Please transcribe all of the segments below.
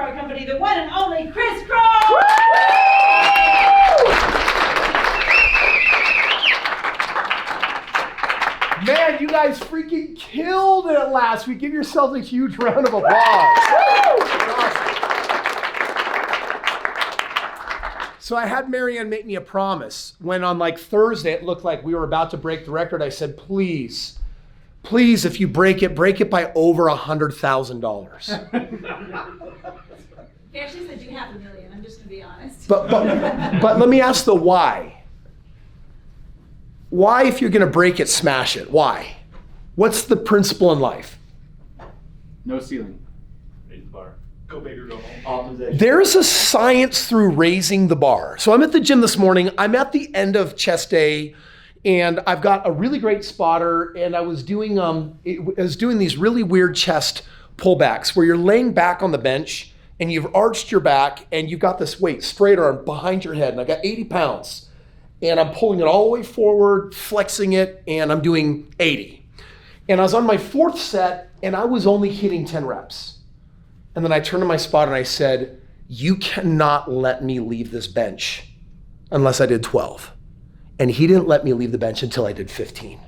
our company, the one and only Kris Krohn! Man, you guys freaking killed it last week. Give yourselves a huge round of applause. So I had Marianne make me a promise when on like Thursday it looked like we were about to break the record. I said, please, if you break it by over $100,000. They actually said you have $1 million, I'm just gonna be honest. But let me ask the why. Why, if you're gonna break it, smash it? Why? What's the principle in life? No ceiling. Raise the bar. Go big or go home. Optimization. There's a science through raising the bar. So I'm at the gym this morning. I'm at the end of chest day, and I've got a really great spotter, and I was doing these really weird chest pullbacks where you're laying back on the bench and you've arched your back and you've got this weight straight arm behind your head, and I got 80 pounds. And I'm pulling it all the way forward, flexing it, and I'm doing 80. And I was on my fourth set, and I was only hitting 10 reps. And then I turned to my spotter and I said, you cannot let me leave this bench unless I did 12. And he didn't let me leave the bench until I did 15.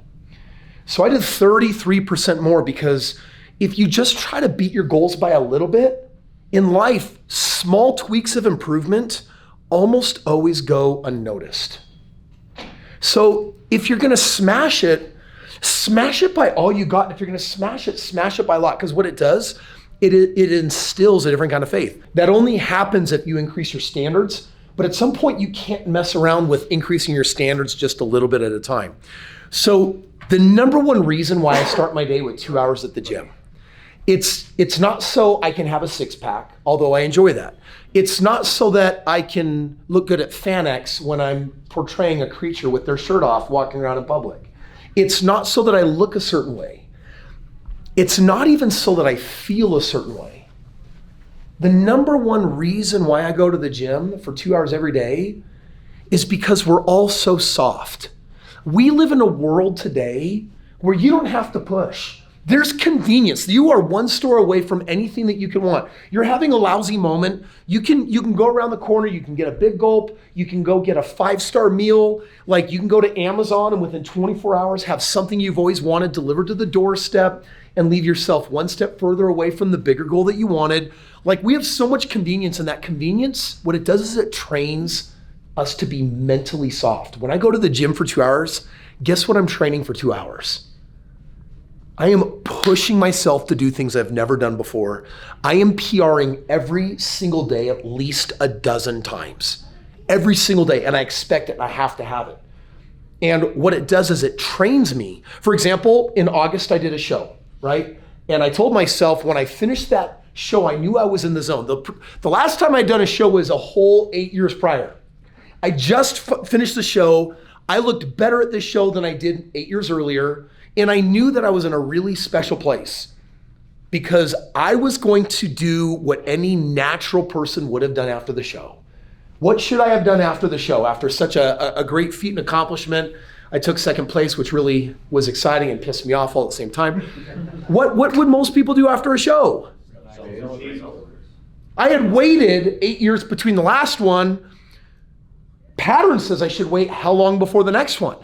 So I did 33% more, because if you just try to beat your goals by a little bit, in life, small tweaks of improvement almost always go unnoticed. So if you're gonna smash it by all you got. If you're gonna smash it by a lot, because what it does, it instills a different kind of faith. That only happens if you increase your standards, but at some point you can't mess around with increasing your standards just a little bit at a time. So the number one reason why I start my day with 2 hours at the gym, it's not so I can have a six pack, although I enjoy that. It's not so that I can look good at FanX when I'm portraying a creature with their shirt off walking around in public. It's not so that I look a certain way. It's not even so that I feel a certain way. The number one reason why I go to the gym for 2 hours every day is because we're all so soft. We live in a world today where you don't have to push. There's convenience. You are one store away from anything that you can want. You're having a lousy moment. You can go around the corner, you can get a big gulp, you can go get a 5-star meal. Like, you can go to Amazon and within 24 hours have something you've always wanted delivered to the doorstep and leave yourself one step further away from the bigger goal that you wanted. Like, we have so much convenience, and that convenience, what it does is it trains us to be mentally soft. When I go to the gym for 2 hours, guess what I'm training for 2 hours? I am pushing myself to do things I've never done before. I am PRing every single day at least a dozen times. Every single day, and I expect it, and I have to have it. And what it does is it trains me. For example, in August I did a show, right? And I told myself when I finished that show, I knew I was in the zone. The last time I'd done a show was a whole 8 years prior. I just finished the show. I looked better at this show than I did 8 years earlier. And I knew that I was in a really special place because I was going to do what any natural person would have done after the show. What should I have done after the show? After such a great feat and accomplishment, I took second place, which really was exciting and pissed me off all at the same time. What would most people do after a show? I had waited 8 years between the last one. Pattern says I should wait how long before the next one?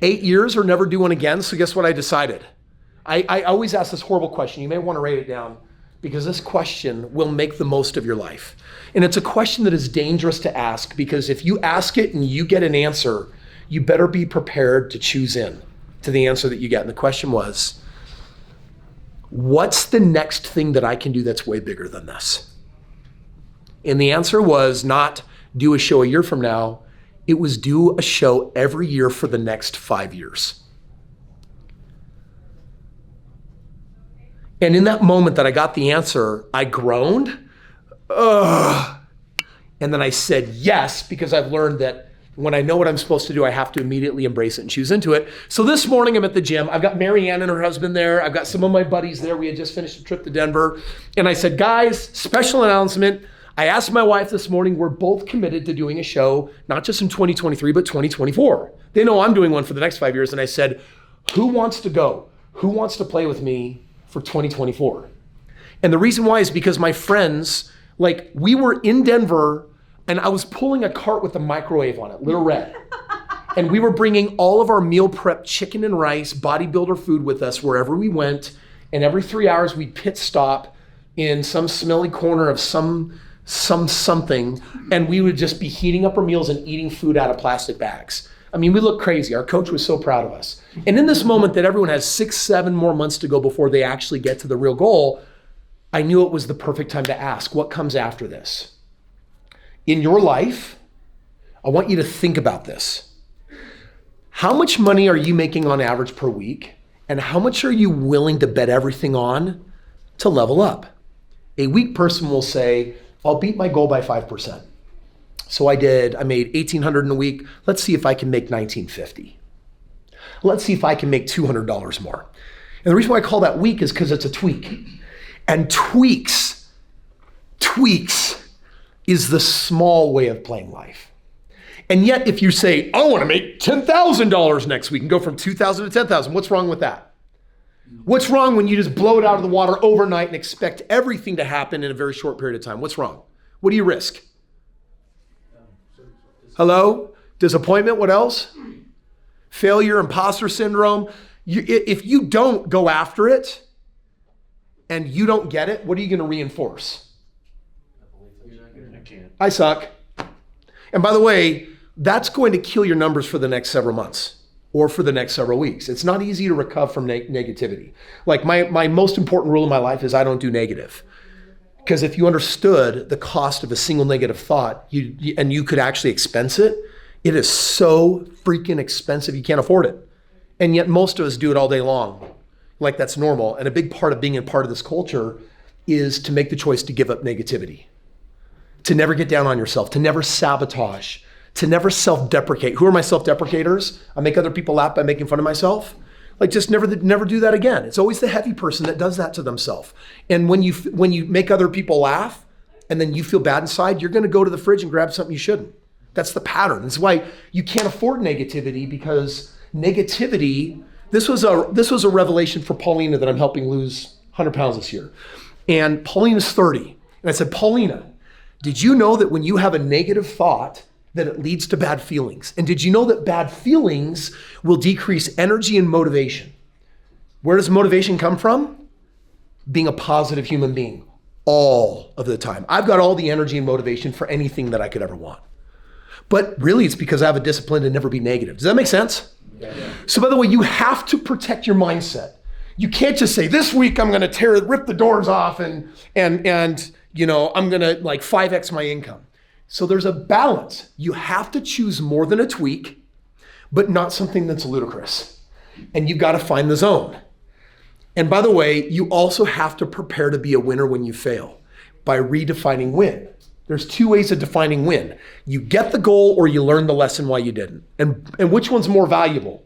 8 years or never do one again. So guess what I decided? I always ask this horrible question. You may want to write it down because this question will make the most of your life. And it's a question that is dangerous to ask because if you ask it and you get an answer, you better be prepared to choose in to the answer that you get. And the question was, what's the next thing that I can do that's way bigger than this? And the answer was not do a show a year from now. It was do a show every year for the next 5 years. And in that moment that I got the answer, I groaned. Ugh. And then I said yes, because I've learned that when I know what I'm supposed to do, I have to immediately embrace it and choose into it. So this morning I'm at the gym. I've got Marianne and her husband there. I've got some of my buddies there. We had just finished a trip to Denver. And I said, guys, special announcement. I asked my wife this morning, we're both committed to doing a show, not just in 2023, but 2024. They know I'm doing one for the next 5 years. And I said, who wants to go? Who wants to play with me for 2024? And the reason why is because my friends, like we were in Denver and I was pulling a cart with a microwave on it, Little Red. And we were bringing all of our meal prep chicken and rice, bodybuilder food with us wherever we went. And every 3 hours we'd pit stop in some smelly corner of something. And we would just be heating up our meals and eating food out of plastic bags. I mean, we looked crazy. Our coach was so proud of us. And in this moment that everyone has 6, 7 more months to go before they actually get to the real goal, I knew it was the perfect time to ask, what comes after this? In your life, I want you to think about this. How much money are you making on average per week? And how much are you willing to bet everything on to level up? A weak person will say, I'll beat my goal by 5%. So I made $1,800 in a week. Let's see if I can make $1,950. Let's see if I can make $200 more. And the reason why I call that weak is because it's a tweak. And tweaks is the small way of playing life. And yet if you say, I want to make $10,000 next week and go from 2,000 to 10,000, what's wrong with that? What's wrong when you just blow it out of the water overnight and expect everything to happen in a very short period of time? What's wrong? What do you risk? Hello? Disappointment, what else? Failure, imposter syndrome. If you don't go after it and you don't get it, what are you going to reinforce? I suck. And by the way, that's going to kill your numbers for the next several months or for the next several weeks. It's not easy to recover from negativity. Like my most important rule in my life is I don't do negative. Because if you understood the cost of a single negative thought and you could actually expense it, it is so freaking expensive you can't afford it. And yet most of us do it all day long. Like that's normal. And a big part of being a part of this culture is to make the choice to give up negativity. To never get down on yourself, to never sabotage, to never self-deprecate. Who are my self-deprecators? I make other people laugh by making fun of myself. Like just never do that again. It's always the heavy person that does that to themselves. And when you make other people laugh and then you feel bad inside, you're gonna go to the fridge and grab something you shouldn't. That's the pattern. That's why you can't afford negativity, because negativity, this was a revelation for Paulina that I'm helping lose 100 pounds this year. And Paulina's 30. And I said, Paulina, did you know that when you have a negative thought, that it leads to bad feelings? And did you know that bad feelings will decrease energy and motivation? Where does motivation come from? Being a positive human being all of the time. I've got all the energy and motivation for anything that I could ever want. But really it's because I have a discipline to never be negative. Does that make sense? Yeah. So by the way, you have to protect your mindset. You can't just say, this week I'm gonna rip the doors off and I'm gonna like 5x my income. So there's a balance. You have to choose more than a tweak, but not something that's ludicrous. And you gotta find the zone. And by the way, you also have to prepare to be a winner when you fail by redefining win. There's 2 ways of defining win. You get the goal or you learn the lesson why you didn't. And which one's more valuable?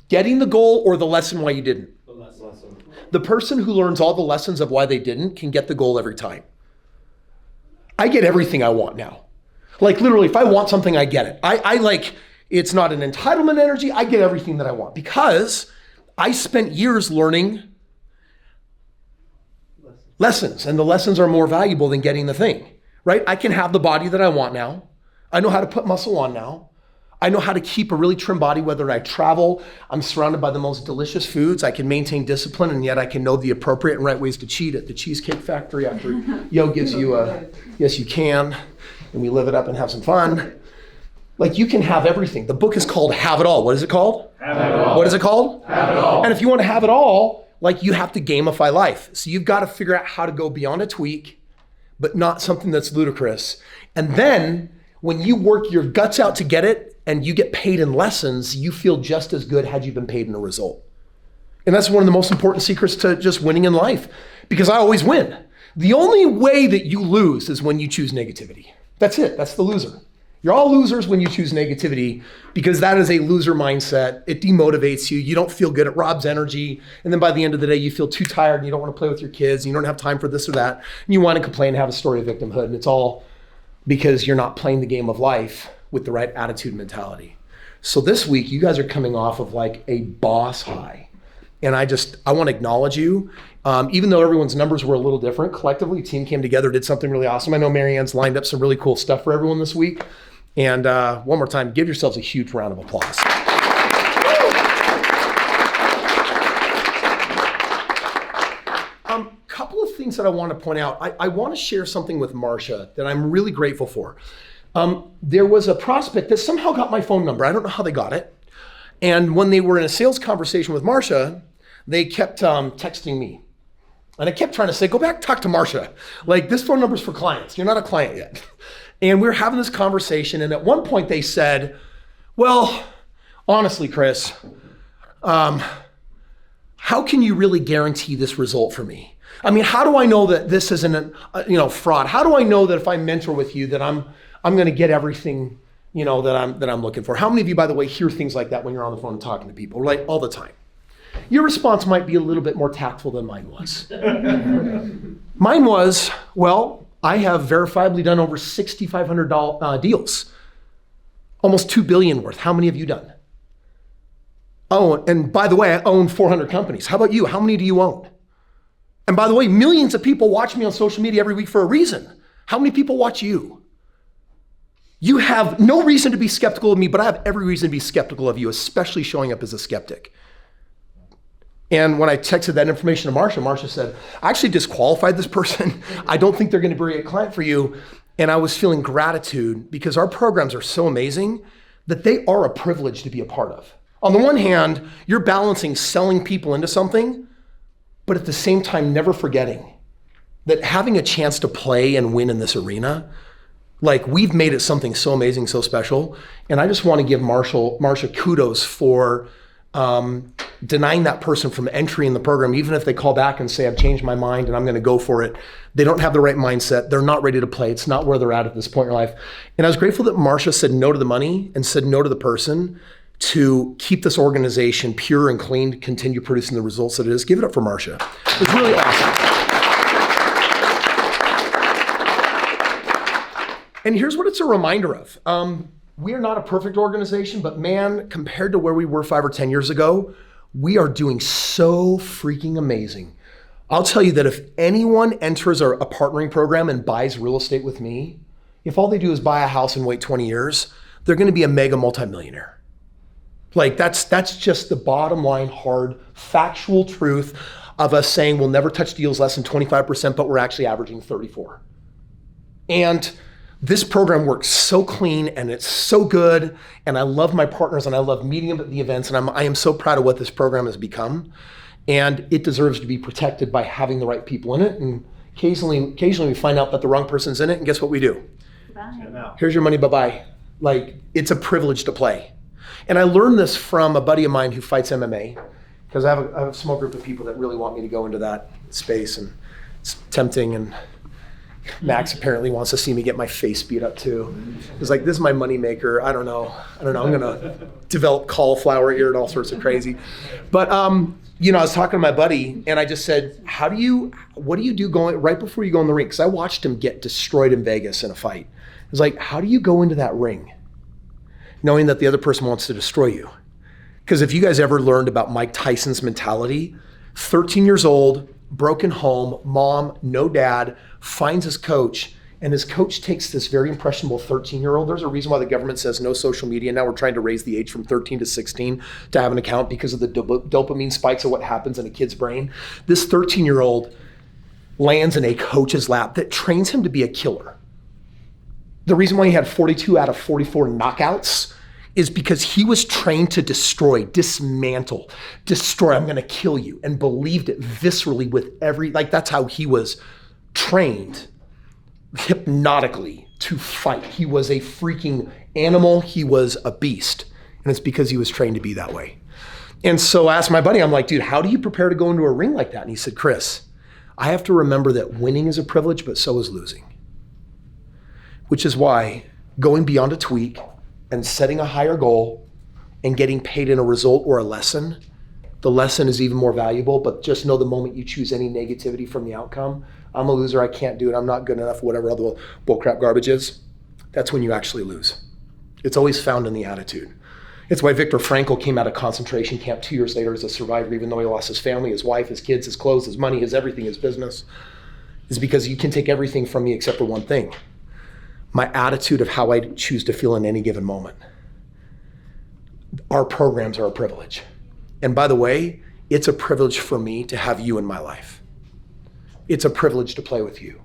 Getting the goal or the lesson why you didn't? The lesson. The person who learns all the lessons of why they didn't can get the goal every time. I get everything I want now. Like literally, if I want something, I get it. I like, it's not an entitlement energy. I get everything that I want because I spent years learning lessons, and the lessons are more valuable than getting the thing, right? I can have the body that I want now. I know how to put muscle on now. I know how to keep a really trim body, whether I travel, I'm surrounded by the most delicious foods, I can maintain discipline, and yet I can know the appropriate and right ways to cheat at the Cheesecake Factory after Yo gives you a, yes you can, and we live it up and have some fun. Like you can have everything. The book is called Have It All. What is it called? Have It All. What is it called? Have It All. And if you want to have it all, like you have to gamify life. So you've got to figure out how to go beyond a tweak, but not something that's ludicrous. And then when you work your guts out to get it and you get paid in lessons, you feel just as good had you been paid in a result. And that's one of the most important secrets to just winning in life, because I always win. The only way that you lose is when you choose negativity. That's it, that's the loser. You're all losers when you choose negativity, because that is a loser mindset. It demotivates you. You don't feel good. It robs energy. And then by the end of the day, you feel too tired and you don't want to play with your kids. And you don't have time for this or that. And you want to complain and have a story of victimhood. And it's all because you're not playing the game of life with the right attitude and mentality. So this week, you guys are coming off of like a boss high. And I want to acknowledge you. Even though everyone's numbers were a little different, collectively, the team came together, did something really awesome. I know Marianne's lined up some really cool stuff for everyone this week. And one more time, give yourselves a huge round of applause. Couple of things that I want to point out. I want to share something with Marcia that I'm really grateful for. There was a prospect that somehow got my phone number. I don't know how they got it. And when they were in a sales conversation with Marcia, they kept texting me. And I kept trying to say, go back, talk to Marcia. Like, this phone number's for clients. You're not a client yet. And we were having this conversation. And at one point they said, well, honestly, Kris, how can you really guarantee this result for me? I mean, how do I know that this isn't fraud? How do I know that if I mentor with you that I'm going to get everything, that I'm looking for? How many of you, by the way, hear things like that when you're on the phone and talking to people, right? All the time. Your response might be a little bit more tactful than mine was. Mine was, well, I have verifiably done over 6,500 deals, almost $2 billion worth. How many have you done? Oh, and by the way, I own 400 companies. How about you? How many do you own? And by the way, millions of people watch me on social media every week for a reason. How many people watch you? You have no reason to be skeptical of me, but I have every reason to be skeptical of you, especially showing up as a skeptic. And when I texted that information to Marcia said, I actually disqualified this person. I don't think they're going to be a client for you. And I was feeling gratitude because our programs are so amazing that they are a privilege to be a part of. On the one hand, you're balancing selling people into something, but at the same time, never forgetting that having a chance to play and win in this arena, like, we've made it something so amazing, so special. And I just want to give Marcia kudos for denying that person from entry in the program, even if they call back and say, I've changed my mind and I'm going to go for it. They don't have the right mindset. They're not ready to play. It's not where they're at this point in their life. And I was grateful that Marcia said no to the money and said no to the person to keep this organization pure and clean, to continue producing the results that it is. Give it up for Marcia. It was really awesome. And here's what it's a reminder of. We are not a perfect organization, but man, compared to where we were 5 or 10 years ago, we are doing so freaking amazing. I'll tell you that if anyone enters a partnering program and buys real estate with me, if all they do is buy a house and wait 20 years, they're going to be a mega multimillionaire. Like, that's just the bottom line, hard, factual truth of us saying we'll never touch deals less than 25%, but we're actually averaging 34. And this program works so clean and it's so good. And I love my partners and I love meeting them at the events. And I am so proud of what this program has become. And it deserves to be protected by having the right people in it. And occasionally we find out that the wrong person's in it. And guess what we do? Bye. Here's your money, bye-bye. Like, it's a privilege to play. And I learned this from a buddy of mine who fights MMA, because I have a small group of people that really want me to go into that space, and it's tempting. And Max apparently wants to see me get my face beat up too. He's like, this is my moneymaker. I don't know. I'm gonna develop cauliflower ear and all sorts of crazy. But I was talking to my buddy and I just said, what do you do going right before you go in the ring? Because I watched him get destroyed in Vegas in a fight. I was like, how do you go into that ring knowing that the other person wants to destroy you? Because if you guys ever learned about Mike Tyson's mentality, 13 years old, broken home, mom, no dad, finds his coach, and his coach takes this very impressionable 13-year-old. There's a reason why the government says no social media. Now we're trying to raise the age from 13 to 16 to have an account because of the dopamine spikes of what happens in a kid's brain. This 13-year-old lands in a coach's lap that trains him to be a killer. The reason why he had 42 out of 44 knockouts is because he was trained to destroy, dismantle, destroy, I'm gonna kill you, and believed it viscerally with that's how he was trained hypnotically to fight. He was a freaking animal, he was a beast, and it's because he was trained to be that way. And so I asked my buddy, I'm like, dude, how do you prepare to go into a ring like that? And he said, Kris, I have to remember that winning is a privilege, but so is losing. Which is why going beyond a tweak and setting a higher goal and getting paid in a result or a lesson, the lesson is even more valuable. But just know the moment you choose any negativity from the outcome, I'm a loser, I can't do it, I'm not good enough, whatever other bullcrap garbage is, that's when you actually lose. It's always found in the attitude. It's why Viktor Frankl came out of concentration camp 2 years later as a survivor, even though he lost his family, his wife, his kids, his clothes, his money, his everything, his business. Is because you can take everything from me except for one thing. My attitude of how I choose to feel in any given moment. Our programs are a privilege. And by the way, it's a privilege for me to have you in my life. It's a privilege to play with you.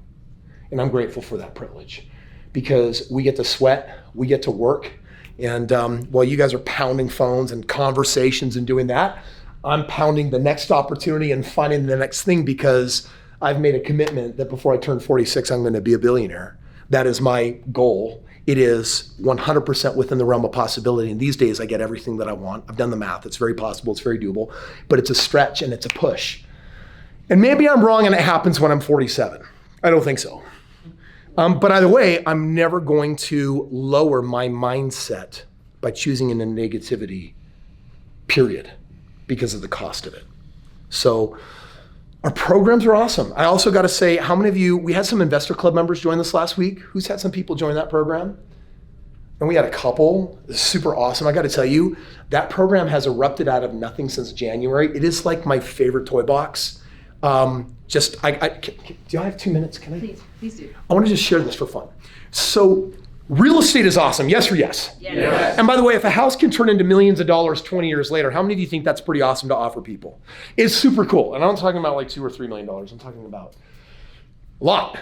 And I'm grateful for that privilege because we get to sweat, we get to work. And while you guys are pounding phones and conversations and doing that, I'm pounding the next opportunity and finding the next thing because I've made a commitment that before I turn 46, I'm going to be a billionaire. That is my goal. It is 100% within the realm of possibility. And these days I get everything that I want. I've done the math. It's very possible. It's very doable, but it's a stretch and it's a push. And maybe I'm wrong and it happens when I'm 47. I don't think so. But either way, I'm never going to lower my mindset by choosing in a negativity, period, because of the cost of it. So our programs are awesome. I also got to say, how many of you, we had some Investor Club members join this last week. Who's had some people join that program? And we had a couple. It's super awesome. I got to tell you, that program has erupted out of nothing since January. It is like my favorite toy box. Do I have 2 minutes? Can I? Please do. I want to just share this for fun. So real estate is awesome. Yes or yes? Yes. And by the way, if a house can turn into millions of dollars 20 years later, how many of you think that's pretty awesome to offer people? It's super cool. And I'm not talking about like $2 or $3 million. I'm talking about a lot.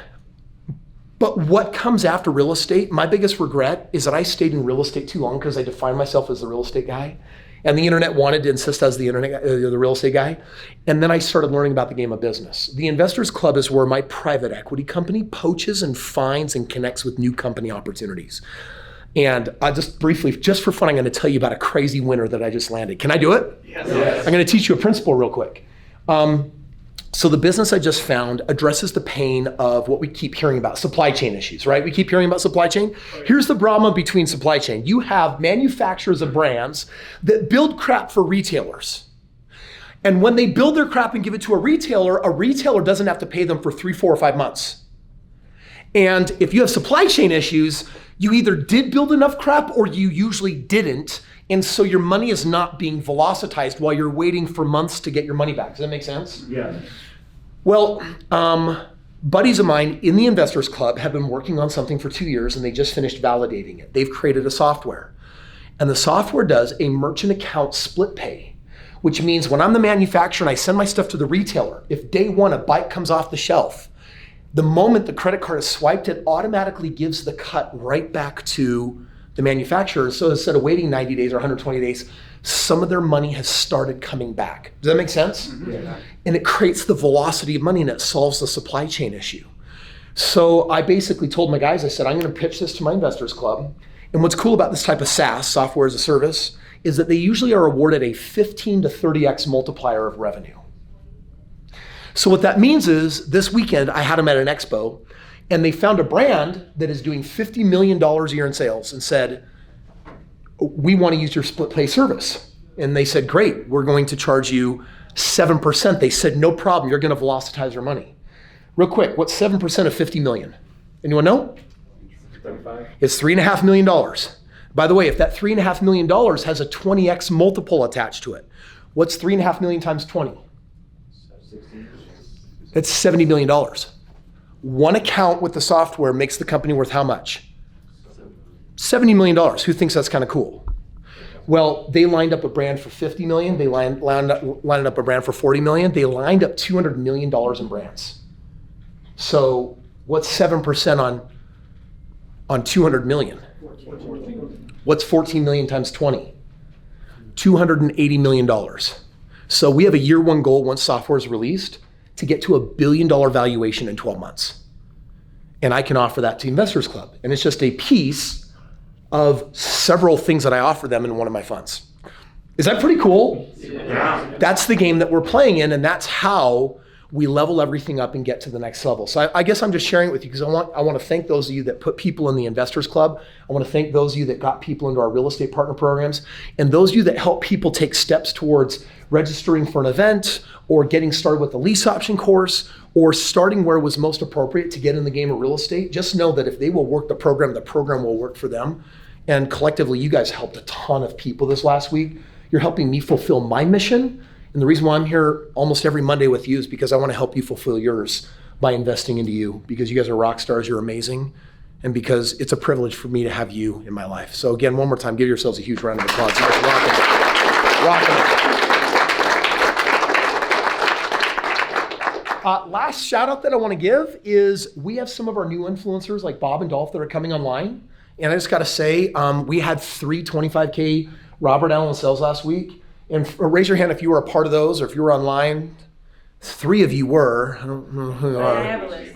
But what comes after real estate, my biggest regret is that I stayed in real estate too long because I defined myself as the real estate guy. And the internet wanted to insist as the real estate guy. And then I started learning about the game of business. The Investors Club is where my private equity company poaches and finds and connects with new company opportunities. And I just briefly, just for fun, I'm going to tell you about a crazy winner that I just landed. Can I do it? Yes. I'm going to teach you a principle real quick. So the business I just found addresses the pain of what we keep hearing about, supply chain issues, right? We keep hearing about supply chain. Here's the drama between supply chain. You have manufacturers of brands that build crap for retailers. And when they build their crap and give it to a retailer doesn't have to pay them for 3, 4, or 5 months. And if you have supply chain issues, you either did build enough crap or you usually didn't. And so your money is not being velocitized while you're waiting for months to get your money back. Does that make sense? Yeah. Well, buddies of mine in the Investors Club have been working on something for 2 years and they just finished validating it. They've created a software. And the software does a merchant account split pay, which means when I'm the manufacturer and I send my stuff to the retailer, if day one a bike comes off the shelf, the moment the credit card is swiped, it automatically gives the cut right back to the manufacturer. So instead of waiting 90 days or 120 days, some of their money has started coming back. Does that make sense? Mm-hmm. Yeah. And it creates the velocity of money and it solves the supply chain issue. So I basically told my guys, I said, I'm going to pitch this to my Investors Club. And what's cool about this type of SaaS, software as a service, is that they usually are awarded a 15 to 30x multiplier of revenue. So what that means is this weekend I had them at an expo and they found a brand that is doing $50 million a year in sales and said, we want to use your split pay service. And they said, great, we're going to charge you 7%. They said, no problem, you're going to velocitize your money. Real quick, what's 7% of 50 million? Anyone know? 35. It's $3.5 million. By the way, if that $3.5 million has a 20x multiple attached to it, what's 3.5 million times 20? 16. That's $70 million. One account with the software makes the company worth how much? $70 million. Who thinks that's kind of cool? Well, they lined up a brand for 50 million. They lined up a brand for 40 million. They lined up $200 million in brands. So what's 7% on 200 million? 14. What's 14 million times 20? $280 million. So we have a year one goal once software is released to get to $1 billion valuation in 12 months. And I can offer that to Investors Club. And it's just a piece of several things that I offer them in one of my funds. Is that pretty cool? Yeah. That's the game that we're playing in, and that's how we level everything up and get to the next level. So I guess I'm just sharing it with you because I want to thank those of you that put people in the Investors Club. I want to thank those of you that got people into our real estate partner programs, and those of you that help people take steps towards registering for an event or getting started with the lease option course or starting where it was most appropriate to get in the game of real estate. Just know that if they will work the program will work for them. And collectively, you guys helped a ton of people this last week. You're helping me fulfill my mission. And the reason why I'm here almost every Monday with you is because I want to help you fulfill yours by investing into you, because you guys are rock stars, you're amazing, and because it's a privilege for me to have you in my life. So again, one more time, give yourselves a huge round of applause. You guys are rocking it. Rocking it. Last shout out that I want to give is we have some of our new influencers like Bob and Dolph that are coming online. And I just got to say, we had 3 25K Robert Allen sales last week. And raise your hand if you were a part of those or if you were online. 3 of you were. I don't know who you I are. have a list.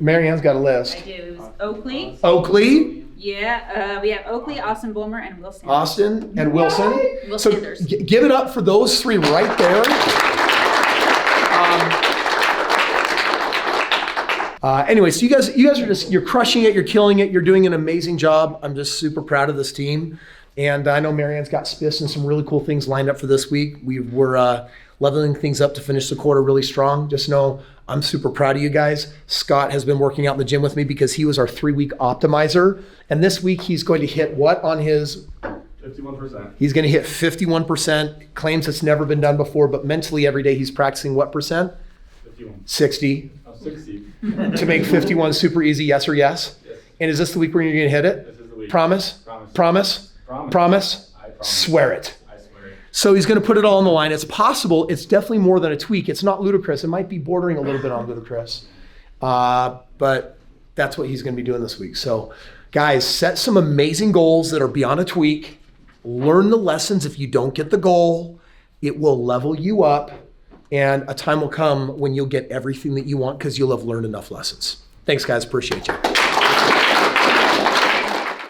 Marianne's got a list. I do. It was Oakley. Oakley, Yeah, we have Oakley, Austin Bulmer, and Will Sanders. Austin, and Wilson. Will So Sanders. give it up for those 3 right there. Anyway, so you guys are you're crushing it, you're killing it, you're doing an amazing job. I'm just super proud of this team. And I know Marianne's got spiffs and some really cool things lined up for this week. We were leveling things up to finish the quarter really strong. Just know I'm super proud of you guys. Scott has been working out in the gym with me because he was our 3-week optimizer. And this week he's going to hit what on his? 51%. He's going to hit 51%, claims it's never been done before, but mentally every day he's practicing what percent? 51. 60. Oh, 60. To make 51 super easy, yes or yes? Yes. And is this the week where you're going to hit it? This is the week. Promise? Promise. Promise? Promise. Promise? I promise. Swear it. I swear it. So he's going to put it all on the line. It's possible. It's definitely more than a tweak. It's not ludicrous. It might be bordering a little bit on ludicrous. But that's what he's going to be doing this week. So guys, set some amazing goals that are beyond a tweak. Learn the lessons. If you don't get the goal, it will level you up. And a time will come when you'll get everything that you want because you'll have learned enough lessons. Thanks, guys. Appreciate you.